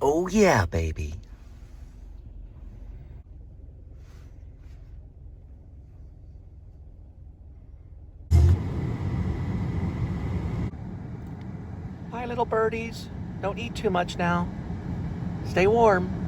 Oh yeah, baby. Hi, little birdies. Don't eat too much now. Stay warm.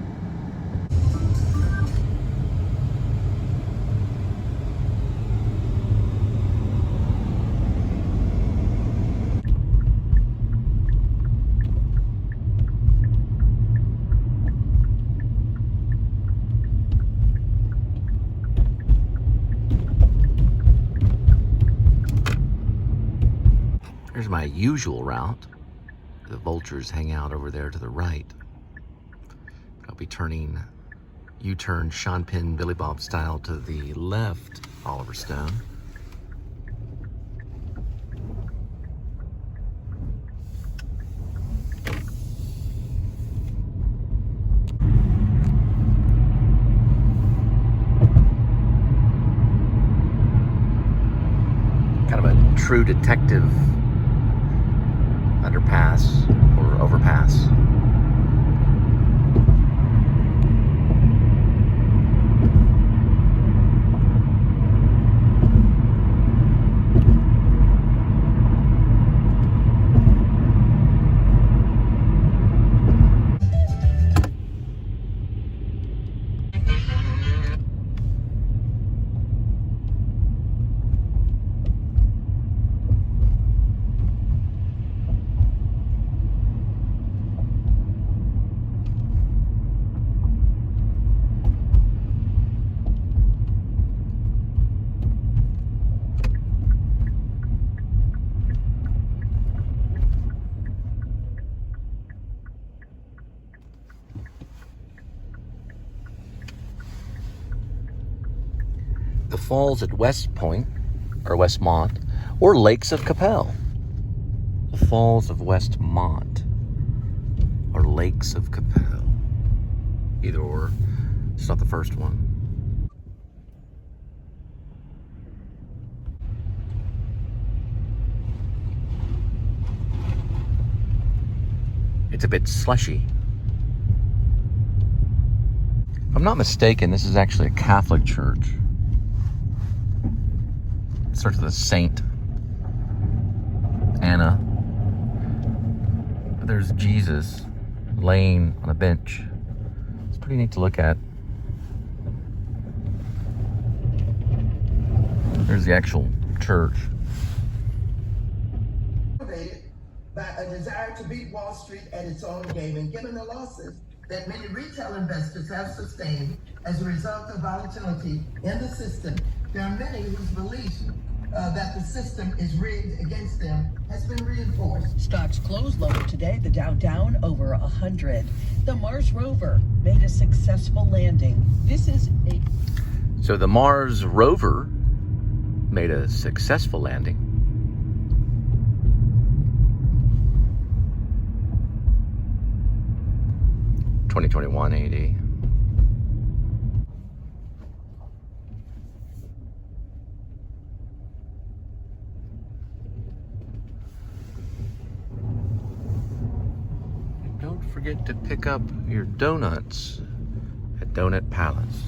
Here's my usual route. The vultures hang out over there to the right. I'll be turning U-turn Sean Penn Billy Bob style to the left, Oliver Stone. Kind of a true detective underpass or overpass. The falls at West Point, or Westmont, or Lakes of Capel. The falls of Westmont, or Lakes of Capel. Either or. It's not the first one. It's a bit slushy. If I'm not mistaken, this is actually a Catholic church. It starts with a Saint Anna. But there's Jesus laying on a bench. It's pretty neat to look at. There's the actual church. By a desire to beat Wall Street at its own game, and given the losses that many retail investors have sustained as a result of volatility in the system, there are many whose belief that the system is rigged against them has been reinforced. Stocks closed lower today, the Dow down over 100. The Mars rover made a successful landing. So the Mars rover made a successful landing. (2021 AD). And don't forget to pick up your donuts at Donut Palace.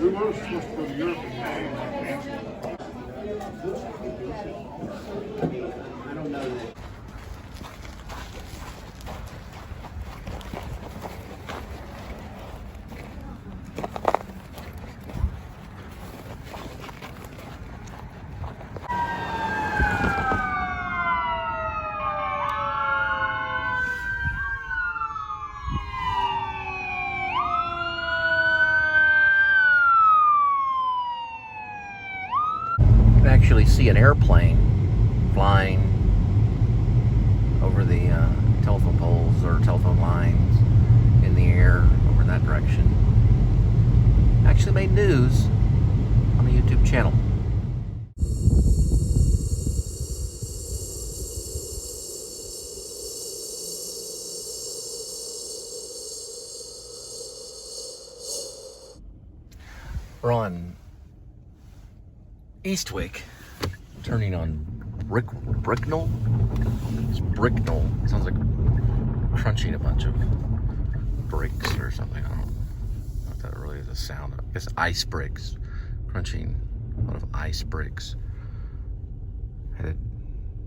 We were supposed to go to Europe in May. I don't know. actually see an airplane flying over the telephone poles or telephone lines in the air over that direction. Actually made news on the YouTube channel. We're on Eastwick, turning on Bricknell. It's Bricknell. It sounds like crunching a bunch of bricks or something. I don't know if that really is a sound. I guess ice bricks. Crunching a lot of ice bricks. Headed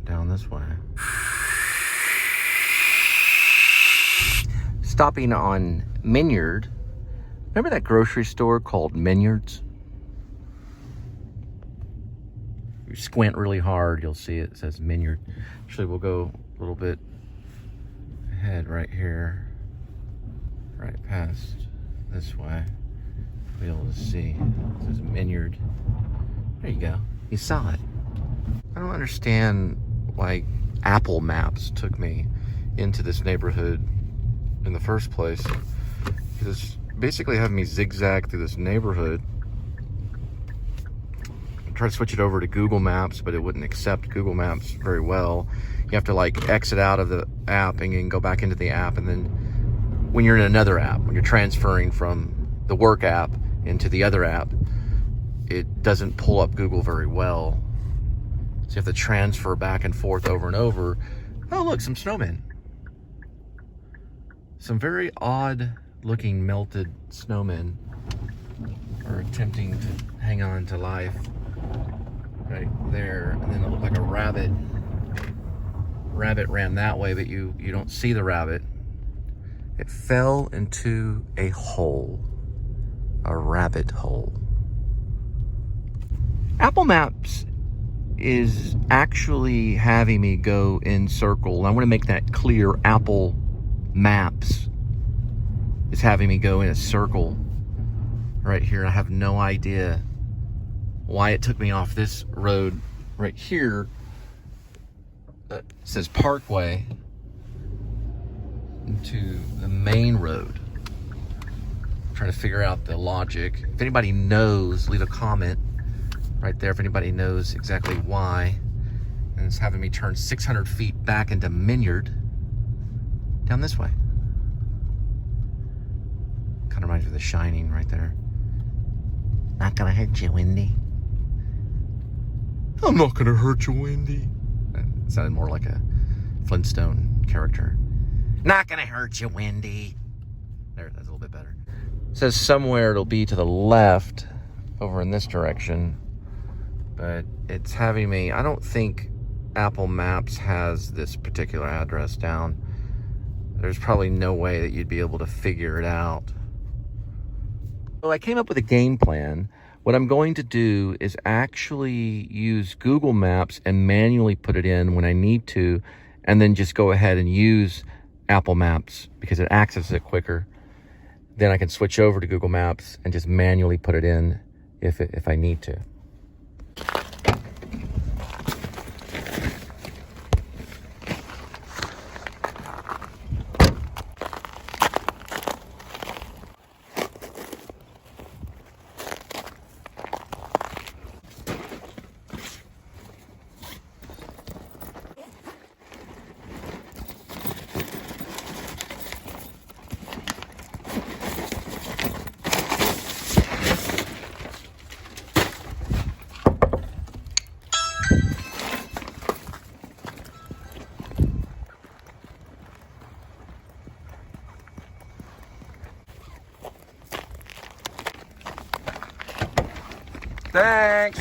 down this way. Stopping on Minyard. Remember that grocery store called Minyard's? You squint really hard, you'll see it says Minyard. Actually, we'll go a little bit ahead right here, right past this way. Be able to see. It says Minyard. There you go. You saw it. I don't understand why Apple Maps took me into this neighborhood in the first place. Because basically having me zigzag through this neighborhood. I tried to switch it over to Google Maps, but it wouldn't accept Google Maps very well. You have to like exit out of the app and then go back into the app, and then when you're in another app, when you're transferring from the work app into the other app, it doesn't pull up Google very well. So you have to transfer back and forth over and over. Oh look, some snowmen. Some very odd looking melted snowmen are attempting to hang on to life right there. And then it looked like a rabbit. Rabbit ran that way, but you don't see the rabbit. It fell into a hole, a rabbit hole. Apple Maps is actually having me go in circle. And I want to make that clear. Apple Maps is having me go in a circle right here. I have no idea why it took me off this road right here that says Parkway into the main road. I'm trying to figure out the logic. If anybody knows, leave a comment right there if anybody knows exactly why. And it's having me turn 600 feet back into Minyard down this way. Kind of reminds me of The Shining right there. Not gonna hurt you, Wendy. I'm not gonna hurt you, Wendy. That sounded more like a Flintstone character. Not gonna hurt you, Wendy. There, that's a little bit better. It says somewhere it'll be to the left over in this direction, but it's having me, I don't think Apple Maps has this particular address down. There's probably no way that you'd be able to figure it out. So I came up with a game plan. What I'm going to do is actually use Google Maps and manually put it in when I need to, and then just go ahead and use Apple Maps because it accesses it quicker. Then I can switch over to Google Maps and just manually put it in if I need to. Thanks.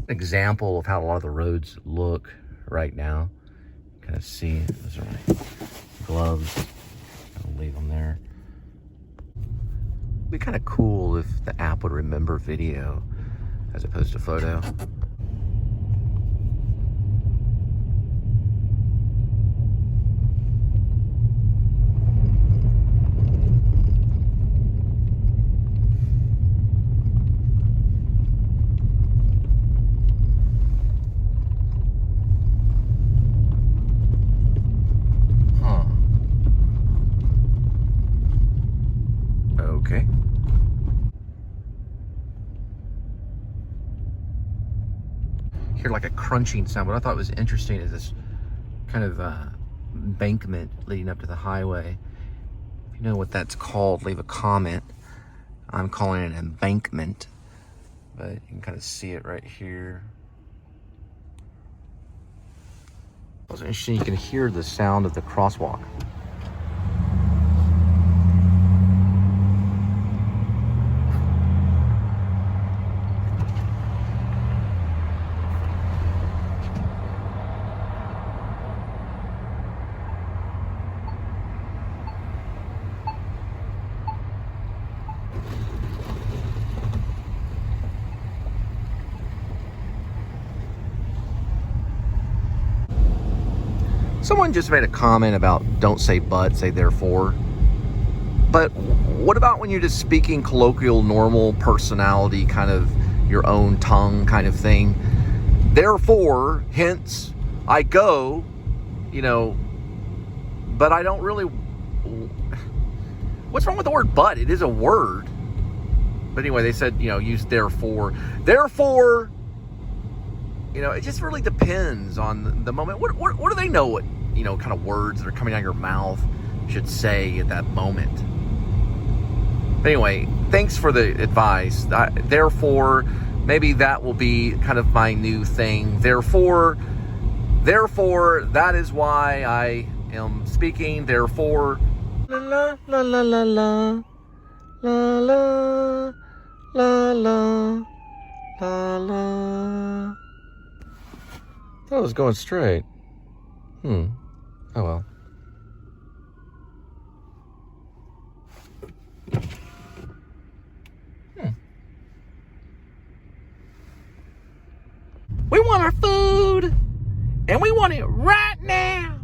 Example of how a lot of the roads look right now. Kind of see, those are my gloves. I'll leave them there. It'd be kind of cool if the app would remember video as opposed to photo. Okay. Hear like a crunching sound. What I thought was interesting is this kind of embankment leading up to the highway. If you know what that's called, leave a comment. I'm calling it an embankment, but you can kind of see it right here. It was interesting. You can hear the sound of the crosswalk. Someone just made a comment about don't say but, say therefore. But what about when you're just speaking colloquial, normal personality, kind of your own tongue kind of thing? Therefore, hence, I go, you know, but I don't really... What's wrong with the word but? It is a word. But anyway, they said, you know, use therefore. Therefore... You know, it just really depends on the moment. What do they know what, you know, kind of words that are coming out of your mouth should say at that moment? But anyway, thanks for the advice. Therefore, maybe that will be kind of my new thing. Therefore, that is why I am speaking. Therefore, la la la la la la la la la la la. I was going straight. Oh well. We want our food, and we want it right now.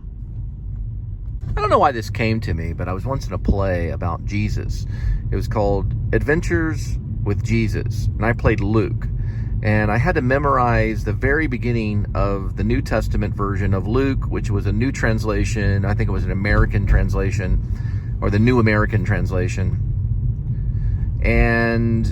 I don't know why this came to me, but I was once in a play about Jesus. It was called Adventures with Jesus, and I played Luke. And I had to memorize the very beginning of the New Testament version of Luke, which was a new translation. I think it was an American translation, or the New American translation. And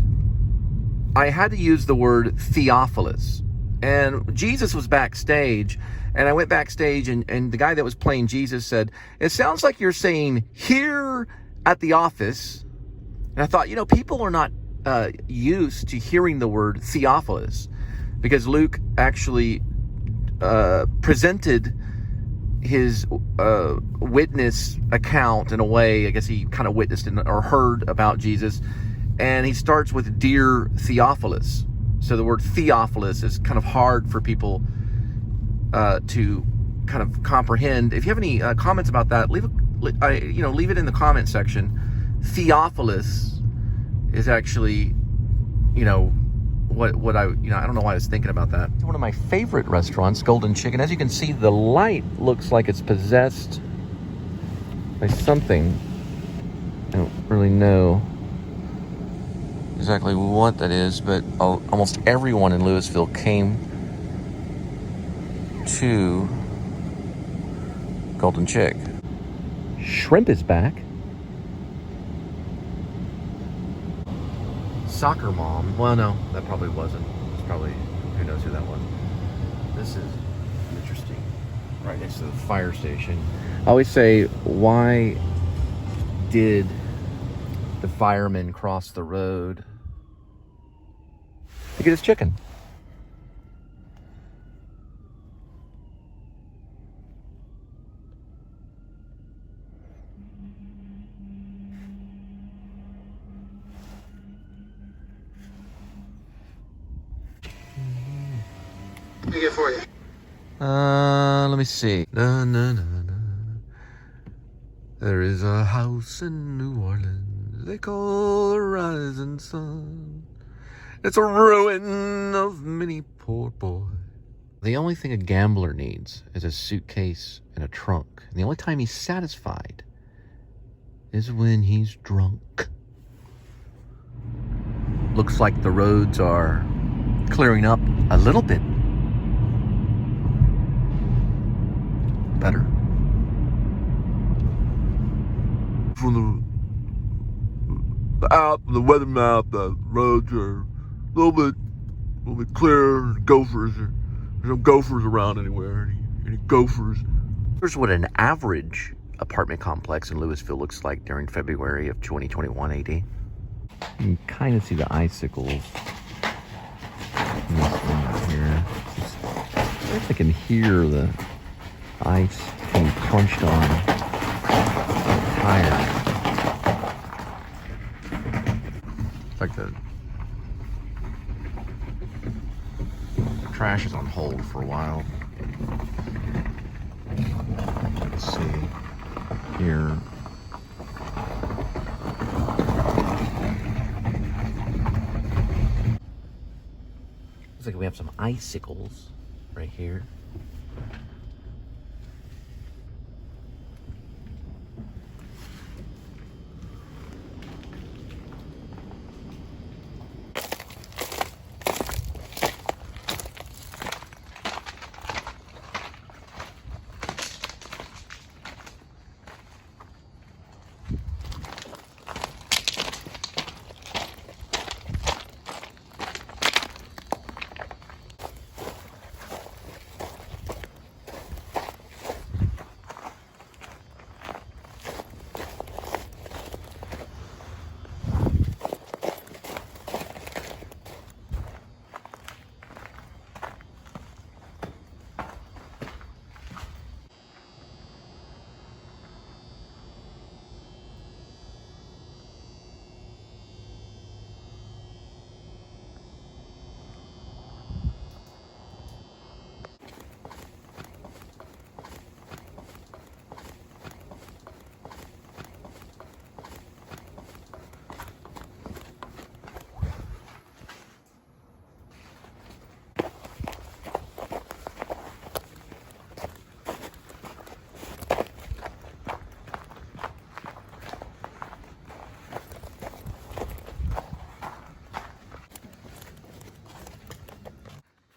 I had to use the word Theophilus. And Jesus was backstage, and I went backstage, and the guy that was playing Jesus said, "It sounds like you're saying here at the office." And I thought, you know, people are not used to hearing the word Theophilus, because Luke actually presented his witness account in a way. I guess he kind of witnessed or heard about Jesus, and he starts with "Dear Theophilus." So the word Theophilus is kind of hard for people to kind of comprehend. If you have any comments about that, leave it in the comment section. Theophilus is actually, you know, what I don't know why I was thinking about that. It's one of my favorite restaurants, Golden Chicken. As you can see, the light looks like it's possessed by something. I don't really know exactly what that is, but almost everyone in Louisville came to Golden Chick. Shrimp is back. Soccer mom. Well, no, that probably wasn't. It's probably, who knows who that was. This is interesting. Right next to the fire station. I always say, why did the fireman cross the road to get his chicken? What can I get for you? Let me see. Na, na, na, na. There is a house in New Orleans they call the rising sun. It's a ruin of many poor boys. The only thing a gambler needs is a suitcase and a trunk. And the only time he's satisfied is when he's drunk. Looks like the roads are clearing up a little bit better. From the weather map, the roads are a little bit clearer. Gophers, there's no gophers around anywhere. Any gophers? Here's what an average apartment complex in Louisville looks like during February of 2021 AD. You can kind of see the icicles. In this thing right here. I guess I can hear the ice being crunched on tires. It's like the trash is on hold for a while. Let's see here. Looks like we have some icicles right here.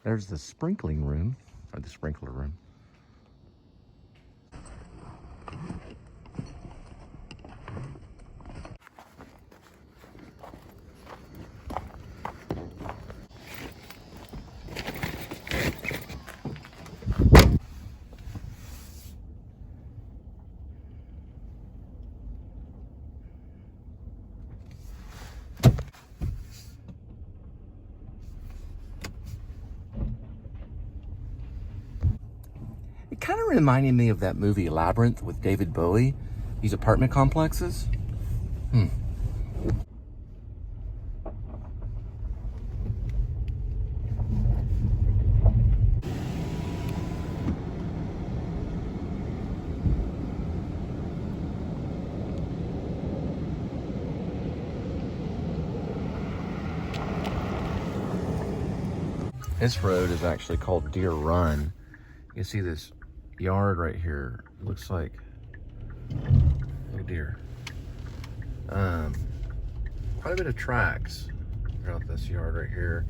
There's the sprinkling room, or the sprinkler room. It kind of reminded me of that movie Labyrinth with David Bowie. These apartment complexes. This road is actually called Deer Run. You can see this yard right here. It looks like oh deer. Quite a bit of tracks throughout this yard right here.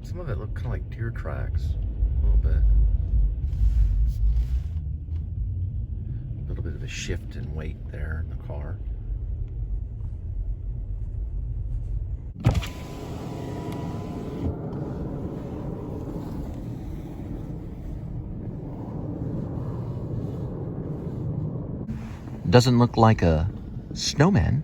Some of it look kind of like deer tracks, a little bit. A little bit of a shift in weight there in the car. Doesn't look like a snowman.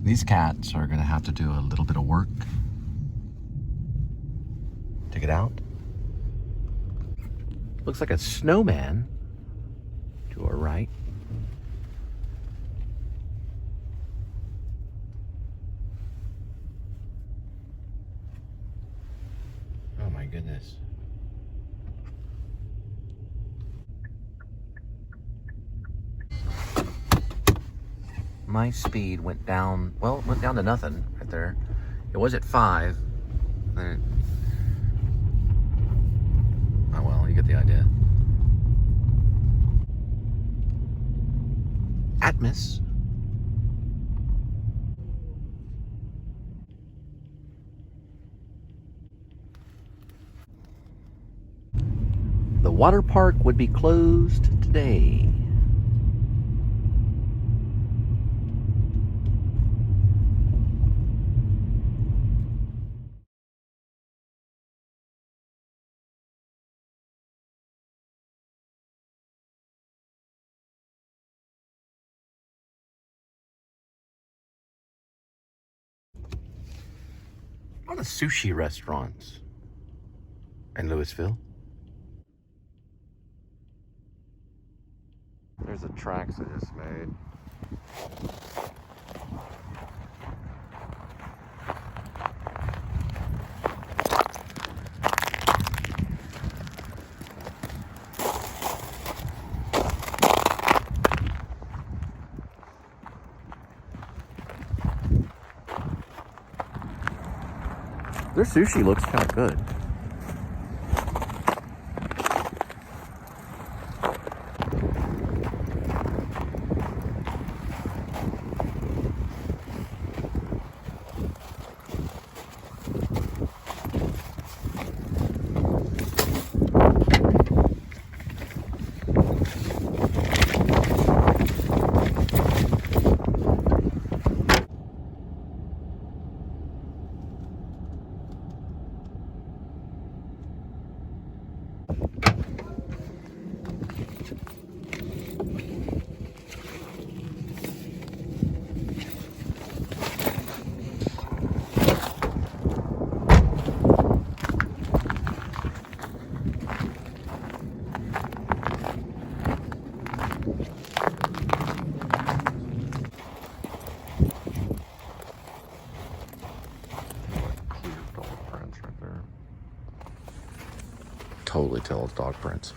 These cats are going to have to do a little bit of work to get out. Looks like a snowman to our right. Oh my goodness. My speed went down, well, it went down to nothing right there. It was at 5. Then oh well, you get the idea. Atmos. The water park would be closed today. A lot of sushi restaurants in Louisville. There's the tracks I just made. Their sushi looks kind of good. Totally tell it's dog prints.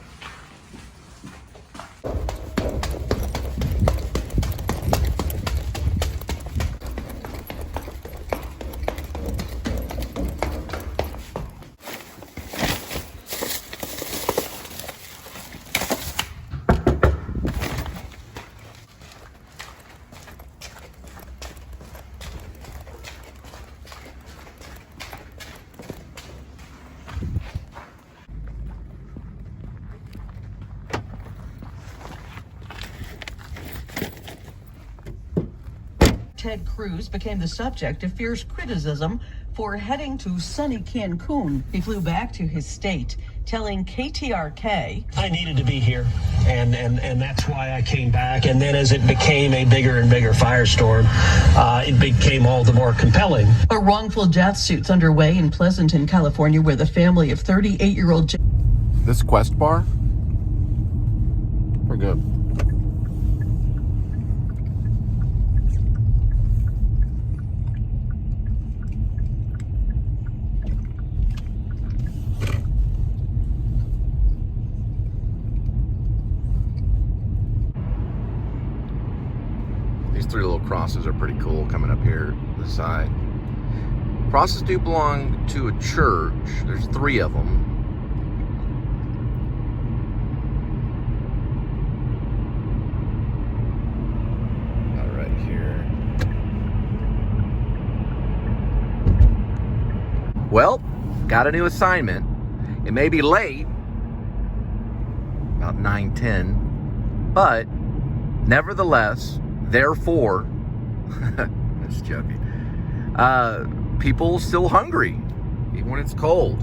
Ted Cruz became the subject of fierce criticism for heading to sunny Cancun. He flew back to his state, telling KTRK, I needed to be here, and that's why I came back. And then as it became a bigger and bigger firestorm, it became all the more compelling. A wrongful death suit's underway in Pleasanton, California, where the family of 38-year-old... This Quest bar, pretty good. These 3 little crosses are pretty cool coming up here to the side. Crosses do belong to a church. There's 3 of them. Not right here. Well, got a new assignment. It may be late, about 9:10, but nevertheless, therefore, I'm just joking. People still hungry, even when it's cold.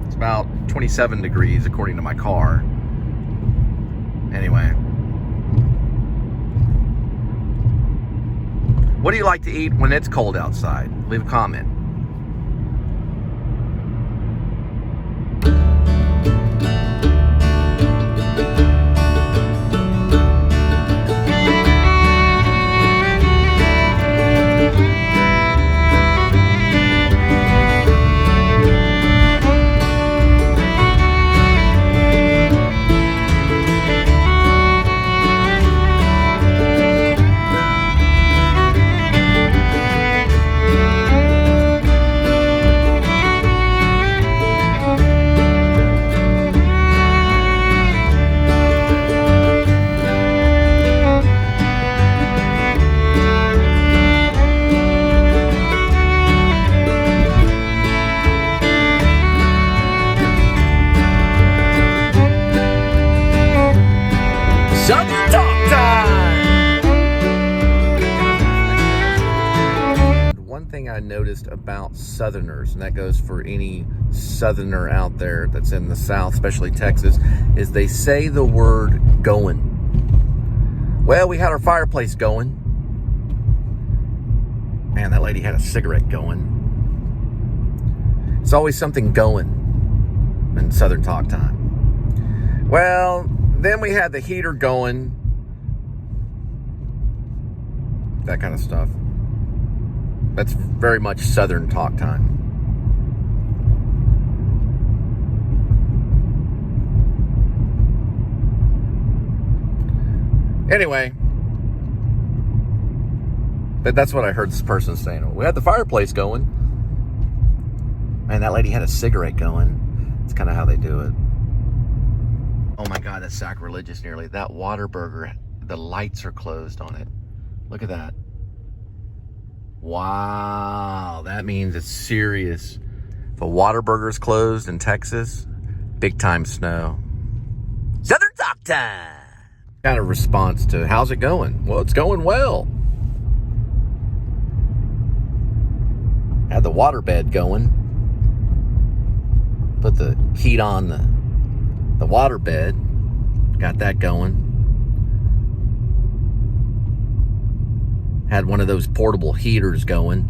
It's about 27 degrees according to my car. Anyway. What do you like to eat when it's cold outside? Leave a comment. Southern Talk Time! One thing I noticed about Southerners, and that goes for any Southerner out there that's in the South, especially Texas, is they say the word going. Well, we had our fireplace going. Man, that lady had a cigarette going. It's always something going in Southern Talk Time. Well, then we had the heater going. That kind of stuff. That's very much Southern Talk Time. Anyway, but that's what I heard this person saying. We had the fireplace going. Man, that lady had a cigarette going. It's kind of how they do it. Oh my God, that's sacrilegious nearly. That Whataburger, the lights are closed on it. Look at that. Wow, that means it's serious. If a Whataburger's closed in Texas, big time snow. Southern Talk Time! Kind of response to, how's it going? Well, it's going well. Had the waterbed going. Put the heat on the water bed, got that going. Had one of those portable heaters going.